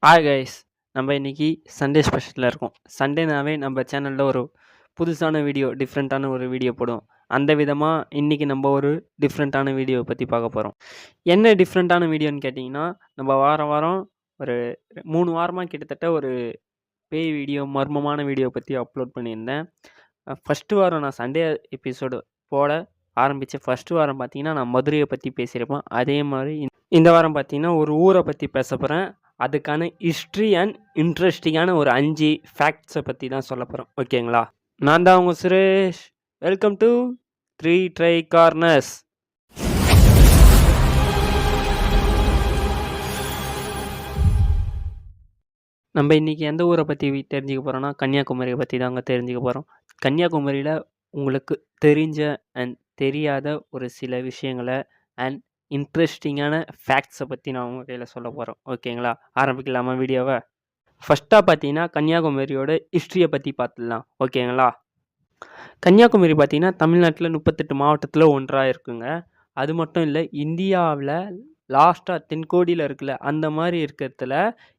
Hi guys, நம்ம இன்னைக்கு Sunday ஸ்பெஷலில் இருக்கோம். சண்டேனாவே நம்ம சேனலில் ஒரு புதுசான வீடியோ, டிஃப்ரெண்ட்டான ஒரு வீடியோ போடுவோம். அந்த விதமாக இன்றைக்கி நம்ம ஒரு டிஃப்ரெண்ட்டான வீடியோவை பற்றி பார்க்க போகிறோம். என்ன டிஃப்ரெண்ட்டான வீடியோன்னு கேட்டிங்கன்னா, நம்ம வாரம் வாரம் ஒரு 3 வாரமாக கிட்டத்தட்ட ஒரு பேய் வீடியோ, மர்மமான வீடியோ பற்றி அப்லோட் பண்ணியிருந்தேன். ஃபஸ்ட்டு வாரம் நான் சண்டே எபிசோடு போட ஆரம்பித்த ஃபஸ்ட்டு வாரம் பார்த்தீங்கன்னா, நான் மதுரையை பற்றி பேசியிருப்பேன். அதே மாதிரி இந்த வாரம் பார்த்தீங்கன்னா, ஒரு ஊரை பற்றி பேச போகிறேன். அதுக்கான ஹிஸ்ட்ரி அண்ட் இன்ட்ரெஸ்டிங்கான ஒரு 5 ஃபேக்ட்ஸை பற்றி தான் சொல்ல போகிறோம். ஓகேங்களா? நான் தான் உங்கள் Suresh. Welcome to 3 try corners. நம்ம இன்றைக்கி எந்த ஊரை பற்றி தெரிஞ்சுக்க போகிறோன்னா, கன்னியாகுமரியை பற்றி தாங்க தெரிஞ்சுக்க போகிறோம். கன்னியாகுமரியில் உங்களுக்கு தெரிஞ்ச அண்ட் தெரியாத ஒரு சில விஷயங்களை அண்ட் இன்ட்ரெஸ்டிங்கான ஃபேக்ட்ஸை பற்றி நான் உங்கள் கையில் சொல்ல போகிறோம். ஓகேங்களா? ஆரம்பிக்கலாமா வீடியோவை? ஃபஸ்ட்டாக பார்த்தீங்கன்னா, கன்னியாகுமரியோட ஹிஸ்ட்ரியை பற்றி பார்த்துடலாம். ஓகேங்களா? கன்னியாகுமரி பார்த்தீங்கன்னா, தமிழ்நாட்டில் 38 மாவட்டத்தில் ஒன்றாக இருக்குங்க. அது மட்டும் இல்லை, இந்தியாவில் லாஸ்ட்டாக தென்கோடியில் இருக்குல்ல, அந்த மாதிரி இருக்கிறதுல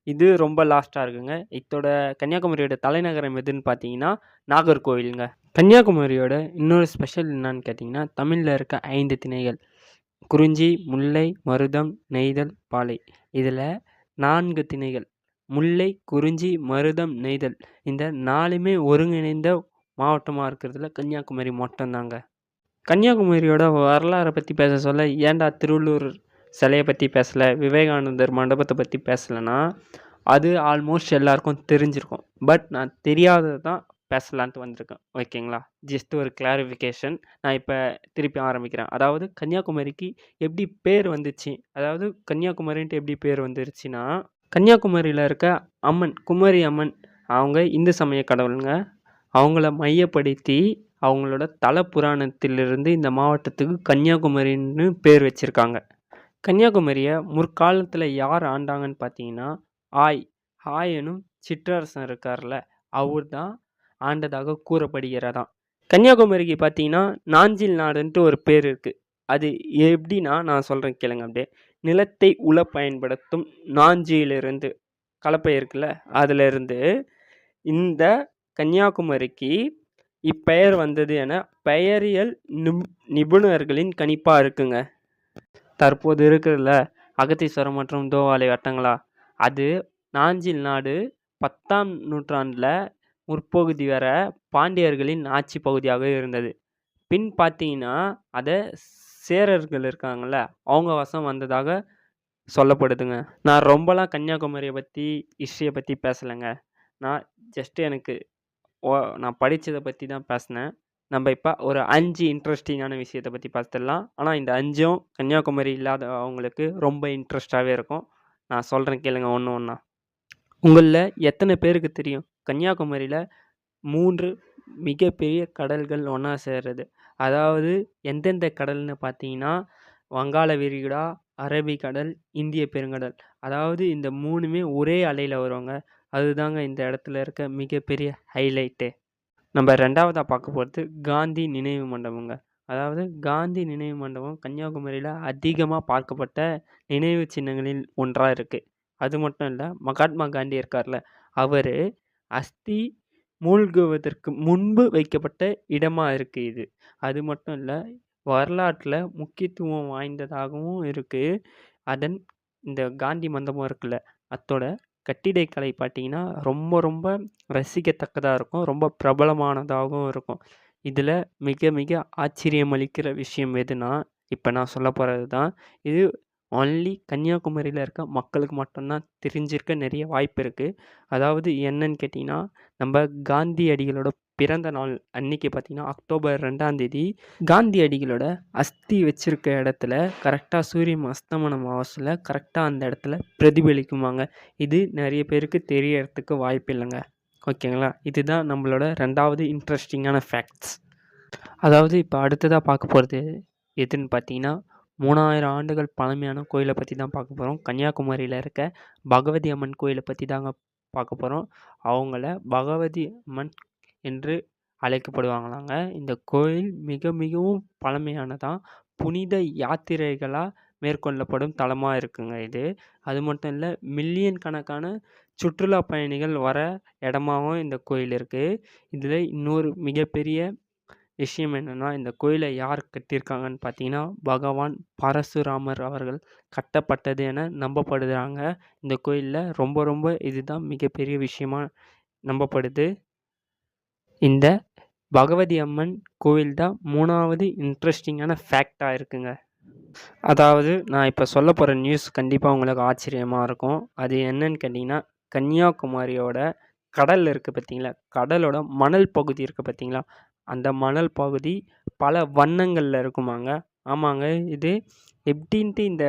இது ரொம்ப லாஸ்ட்டாக இருக்குங்க. இதோட கன்னியாகுமரியோட தலைநகரம் எதுன்னு பார்த்தீங்கன்னா, நாகர்கோவிலுங்க. கன்னியாகுமரியோட இன்னொரு ஸ்பெஷல் என்னான்னு கேட்டிங்கன்னா, தமிழில் இருக்க 5 திணைகள்: குறிஞ்சி, முல்லை, மருதம், நெய்தல், பாலை. இதில் 4 திணைகள்: முல்லை, குறிஞ்சி, மருதம், நெய்தல். இந்த 4மே ஒருங்கிணைந்த மாவட்டமாக இருக்கிறதுல கன்னியாகுமரி மட்டும்தாங்க. கன்னியாகுமரியோட வரலாறை பற்றி பேச சொல்ல, ஏன்டா திருவள்ளூர் சிலையை பற்றி பேசலை, விவேகானந்தர் மண்டபத்தை பற்றி பேசலைன்னா, அது ஆல்மோஸ்ட் எல்லாருக்கும் தெரிஞ்சிருக்கும். பட் நான் தெரியாதது தான் பேசலான்ட்டு வந்திருக்கேன். ஓகேங்களா? ஜஸ்ட் ஒரு கிளாரிஃபிகேஷன். நான் இப்போ திருப்பி ஆரம்பிக்கிறேன். அதாவது கன்னியாகுமரிக்கு எப்படி பேர் வந்துச்சு, அதாவது கன்னியாகுமரின்ட்டு எப்படி பேர் வந்துருச்சுன்னா, கன்னியாகுமரியில் இருக்க அம்மன், குமரி அம்மன், அவங்க இந்து சமய கடவுளுங்க. அவங்கள மையப்படுத்தி அவங்களோட தல புராணத்திலிருந்து இந்த மாவட்டத்துக்கு கன்னியாகுமரின்னு பேர் வச்சுருக்காங்க. கன்னியாகுமரியை முற்காலத்தில் யார் ஆண்டாங்கன்னு பார்த்தீங்கன்னா, ஆய் எனும் சிற்றரசன் இருக்கார்ல, அவர் தான் ஆண்டதாக கூறப்படுகிறதாம். கன்னியாகுமரிக்கு பார்த்தீங்கன்னா, நாஞ்சில் நாடுன்ட்டு ஒரு பேர் இருக்குது. அது எப்படின்னா, நான் சொல்கிறேன் கேளுங்க அப்படியே. நிலத்தை உழ பயன்படுத்தும் நாஞ்சிலிருந்து, கலப்பை இருக்குல்ல, அதிலிருந்து இந்த கன்னியாகுமரிக்கு இப்பெயர் வந்தது என பெயரியல் நிபுணர்களின் கணிப்பாக இருக்குங்க. தற்போது இருக்கிறதுல அகத்தீஸ்வரம் மற்றும் தோவாலை வட்டங்களா, அது நாஞ்சில் நாடு 10ஆம் நூற்றாண்டில் முற்பகுதி வர பாண்டியர்களின் ஆட்சி பகுதியாக இருந்தது. பின் பார்த்தீங்கன்னா, அதை சேரர்கள் இருக்காங்கள்ல, அவங்க வசம் வந்ததாக சொல்லப்படுதுங்க. நான் ரொம்பலாம் கன்னியாகுமரியை பற்றி, ஹிஸ்ட்ரியை பற்றி பேசலைங்க. நான் ஜஸ்ட்டு நான் படித்ததை பற்றி தான் பேசினேன். நம்ம இப்போ ஒரு 5 இன்ட்ரெஸ்டிங்கான விஷயத்தை பற்றி பார்த்துடலாம். ஆனால் இந்த 5ம் கன்னியாகுமரி இல்லாதவங்களுக்கு ரொம்ப இன்ட்ரெஸ்டாகவே இருக்கும். நான் சொல்கிறேன் கேளுங்க ஒன்று ஒன்றா. உங்களில் எத்தனை பேருக்கு தெரியும், கன்னியாகுமரியில் 3 மிகப்பெரிய கடல்கள் ஒன்றா சேர்றது? அதாவது எந்தெந்த கடல்னு பார்த்தீங்கன்னா, வங்காள விரிகுடா, அரபிக்கடல், இந்திய பெருங்கடல். அதாவது இந்த 3மே ஒரே அலையில் வருவாங்க. அதுதாங்க இந்த இடத்துல இருக்க மிகப்பெரிய ஹைலைட்டு. நம்ம 2வதாக பார்க்க போகிறது காந்தி நினைவு மண்டபங்க. அதாவது காந்தி நினைவு மண்டபம் கன்னியாகுமரியில் அதிகமாக பார்க்கப்பட்ட நினைவு சின்னங்களில் ஒன்றாக இருக்குது. அது மட்டும் இல்லை, மகாத்மா காந்தி இருக்கார்ல, அவர் அஸ்தி மூழ்குவதற்கு முன்பு வைக்கப்பட்ட இடமாக இருக்குது இது. அது மட்டும் இல்லை, வரலாற்றில் முக்கியத்துவம் வாய்ந்ததாகவும் இருக்குது. இந்த காந்தி மண்டபம் இருக்குல்ல, அதோட கட்டிடக்கலை பார்த்தீங்கன்னா ரொம்ப ரொம்ப ரசிக்கத்தக்கதாக இருக்கும். ரொம்ப பிரபலமானதாகவும் இருக்கும். இதில் மிக மிக ஆச்சரியமளிக்கிற விஷயம் எதுனா, இப்போ நான் சொல்ல போகிறது தான். இது ஒன்லி கன்னியாகுமரியில் இருக்க மக்களுக்கு மட்டும்தான் தெரிஞ்சிருக்க நிறைய வாய்ப்பு இருக்குது. அதாவது என்னன்னு கேட்டிங்கன்னா, நம்ம காந்தியடிகளோட பிறந்த நாள் அன்னைக்கு பார்த்தீங்கன்னா, அக்டோபர் 2ஆம் தேதி காந்தியடிகளோட அஸ்தி வச்சிருக்க இடத்துல கரெக்டாக சூரியன் அஸ்தமனம் ஆவசில் கரெக்டாக அந்த இடத்துல பிரதிபலிக்குமாங்க. இது நிறைய பேருக்கு தெரியறதுக்கு வாய்ப்பு இல்லைங்க. ஓகேங்களா? இதுதான் நம்மளோட 2வது இன்ட்ரெஸ்டிங்கான ஃபேக்ட்ஸ். அதாவது இப்போ அடுத்ததாக பார்க்க போகிறது எதுன்னு பார்த்தீங்கன்னா, 3000 ஆண்டுகள் பழமையான கோயிலை பற்றி தான் பார்க்க போகிறோம். கன்னியாகுமரியில் இருக்க பகவதி அம்மன் கோயிலை பற்றி தாங்க பார்க்க போகிறோம். அவங்கள பகவதி அம்மன் என்று அழைக்கப்படுவாங்களாங்க. இந்த கோயில் மிக மிகவும் பழமையானதான். புனித யாத்திரைகளாக மேற்கொள்ளப்படும் தலமா இருக்குங்க இது. அது மட்டும் இல்ல, மில்லியன் கணக்கான சுற்றுலா பயணிகள் வர இடமாவும் இந்த கோயில் இருக்கு. இதில இன்னொரு மிகப்பெரிய விஷயம் என்னன்னா, இந்த கோயில யார் கட்டியிருக்காங்கன்னு பார்த்தீங்கன்னா, பகவான் பரசுராமர் அவர்கள் கட்டப்பட்டது என நம்பப்படுறாங்க. இந்த கோயில்ல ரொம்ப ரொம்ப இதுதான் மிகப்பெரிய விஷயமா நம்பப்படுது. இந்த பகவதி அம்மன் கோவில் தான் 3வது இன்ட்ரஸ்டிங்கான ஃபேக்ட்டா இருக்குங்க. அதாவது நான் இப்ப சொல்லப் போற நியூஸ் கண்டிப்பா உங்களுக்கு ஆச்சரியமா இருக்கும். அது என்னன்னு கேட்டீங்கன்னா, கன்னியாகுமரியோட கடல் இருக்கு பார்த்தீங்களா? கடலோட மணல் பகுதி இருக்கு பார்த்தீங்களா? அந்த மணல் பகுதி பல வண்ணங்கள்ல இருக்குமாங்க. ஆமாங்க. இது எப்படின்ட்டு இந்த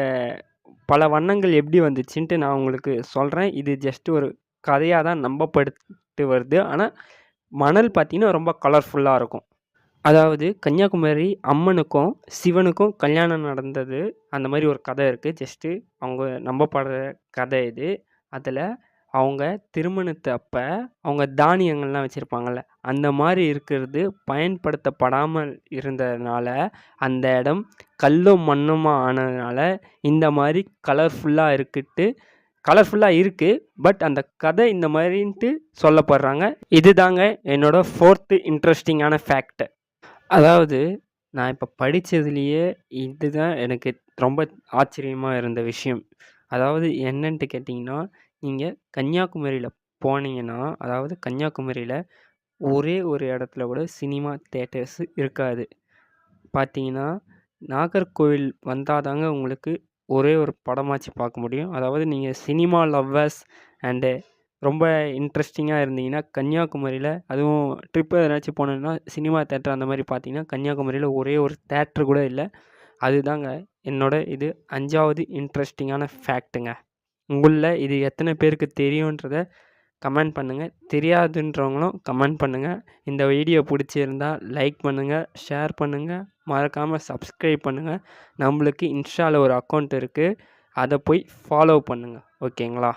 பல வண்ணங்கள் எப்படி வந்துச்சுன்ட்டு நான் உங்களுக்கு சொல்றேன். இது ஜஸ்ட் ஒரு கதையா தான் நம்பப்பட்டு வருது. ஆனா, மணல் பார்த்தீங்கன்னா ரொம்ப கலர்ஃபுல்லா இருக்கும். அதாவது கன்னியாகுமரி அம்மனுக்கும், சிவனுக்கும் கல்யாணம் நடந்தது. அந்த மாரி ஒரு கதை இருக்கு. ஜஸ்ட்டு அவங்க நம்பப்படுற கதை இது. அதில அவங்க திருமணத்து அப்ப அவங்க தானியங்கள்லாம் வச்சிருப்பாங்கல்ல, அந்த மாரி இருக்கிறது பயன்படுத்தப்படாமல் இருந்ததுனால, அந்த இடம் கல்லும் மண்ணுமா ஆனதுனால, இந்த மாரி கலர்ஃபுல்லா இருக்கு. பட் அந்த கதை இந்த மாரின்ட்டு சொல்லப்படுறாங்க. இதுதாங்க என்னோட 4த் இன்ட்ரஸ்டிங்கான ஃபேக்ட். அதாவது, நான் இப்ப படிச்சதுலயே இதுதான் எனக்கு ரொம்ப ஆச்சரியமா இருந்த விஷயம். அதாவது என்னன்ட்டு கேட்டீங்கன்னா, நீங்க கன்னியாகுமரியில போனீங்கன்னா, அதாவது கன்னியாகுமரியில ஒரே ஒரு இடத்துல கூட சினிமா தியேட்டர்ஸ் இருக்காது. பார்த்தீங்கன்னா, நாகர்கோவில் வந்தா தாங்க உங்களுக்கு ஒரே ஒரு படமாச்சு பார்க்க முடியும். அதாவது நீங்க சினிமா லவ்வர்ஸ் அண்டு ரொம்ப இன்ட்ரஸ்டிங்கா இருந்தீங்கன்னா, கன்னியாகுமரியில அதுவும் ட்ரிப் எதனாச்சும் போனோம்னா, சினிமா தியேட்டர் அந்த மாரி பார்த்தீங்கன்னா, கன்னியாகுமரியில ஒரே ஒரு தியேட்டர் கூட இல்ல. அதுதாங்க என்னோட இது 5வது இன்ட்ரஸ்டிங்கான ஃபேக்ட்டுங்க. உங்கள்ல இது எத்தன பேருக்கு தெரியுன்றத கமெண்ட் பண்ணுங்க. தெரியாதுன்றவங்களும் கமெண்ட் பண்ணுங்க. இந்த வீடியோ புடிச்சிருந்தா லைக் பண்ணுங்க, ஷேர் பண்ணுங்க, மறக்காம சப்ஸ்கிரைப் பண்ணுங்க. நம்மளுக்கு இன்ஸ்டால ஒரு அக்கவுண்ட் இருக்கு. அத போய் ஃபாலோ பண்ணுங்க. ஓகேங்களா?